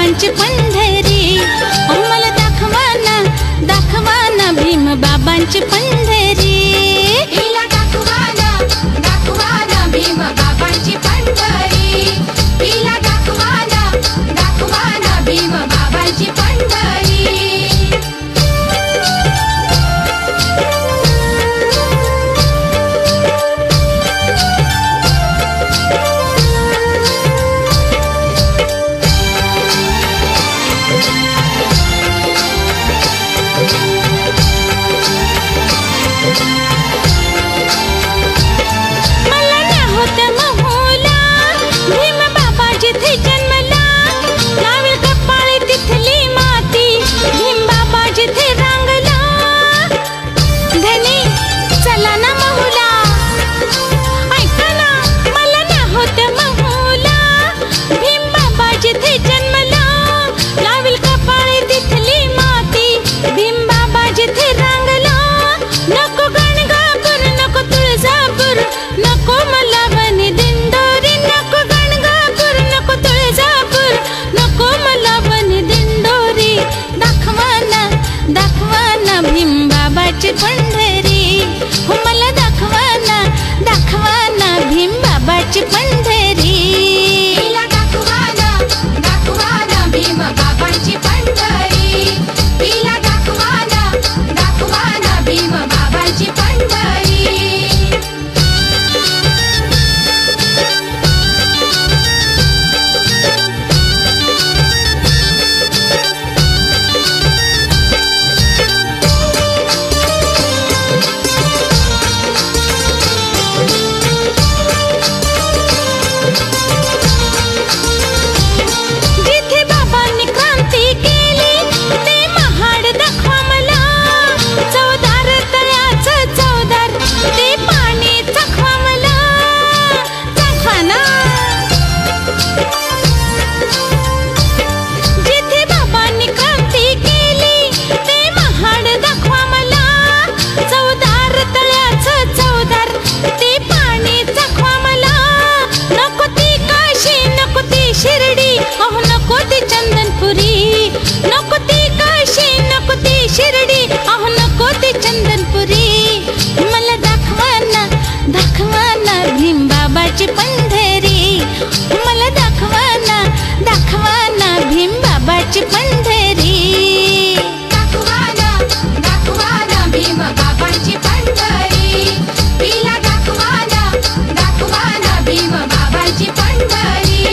बाबांची पंढरी, मला दाखवा ना भीम बाबांची पंढरी. हिला दाखवा ना भीम बाबांची पंढरी. हिला दाखवा ना भीम बाबांची पंढरी. मला न्याहोत महुला, भीम बाबा जिथे जन्मला, लावेल कपाळी तिथली माती, भीम बाबा जिथे रांगला. धनी चला ना महुला, ऐका ना, मला न्याहोत महुला, भीम बाबा जिथे जन्मला, लावेल कपाळी तिथली माती, भीम बाबा जिथे रांगला. नको गणगापूर, नको तुळजापूर, नको मला वनी दिंडोरी. नको गणगापूर, नको तुळजापूर, नको मला वनी दिंडोरी. दाखवा ना भीम बाबाची पंढरी, हो मला दाखवा ना भीम बाबाची पंढरी. हिला दाखवा ना भीम बाबांची पंढरी. हिला दाखवा ना भीम बाबांची पंढरी. जिथे बाबांनी क्रांती केली, ते महाड दाखवा मला. चवदार तळ्याचं चवदार ते पाणी चाखवा मला. चाखवा ना. जिथे बाबांनी क्रांती केली, ते महाड दाखवा मला. चवदार तळ्याचं चवदार ते पाणी चाखवा मला. नको ती काशी, नको ती शिर्डी, अहो नको ती चंदनपुरी. नको ती काशी, नको ती शिर्डी, अहो नको ती चंदनपुरी. मला दाखवा ना भीम बाबाची पंढरी, मला दाखवा ना भीम बाबाची पंढरी. दाखवा ना भीम बाबांची पंढरी. हिला दाखवा ना भीम बाबांची पंढरी.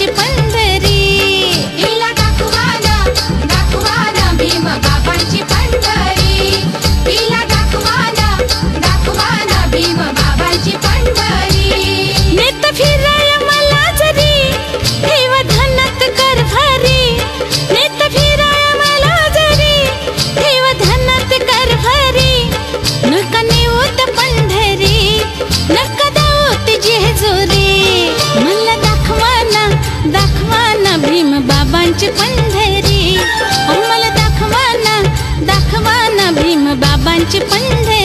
बाबांची पंढरी हिला दाखवाना दाखवाना भीम बाबांची पंढरी हिला दाखवाना दाखवाना भीम बाबांची पंढरी नेत फिराय मला जरी ठेव धनात कर भरी नेत फिराय मला जरी ठेव धनात कर भरी नका नेऊत पंढरी नका दाऊत जेजुरी मला दाखवाना दाखवाना भीम बाबांची पंढरी मला दाखवाना दाखवाना भीम बाबांची पंढरी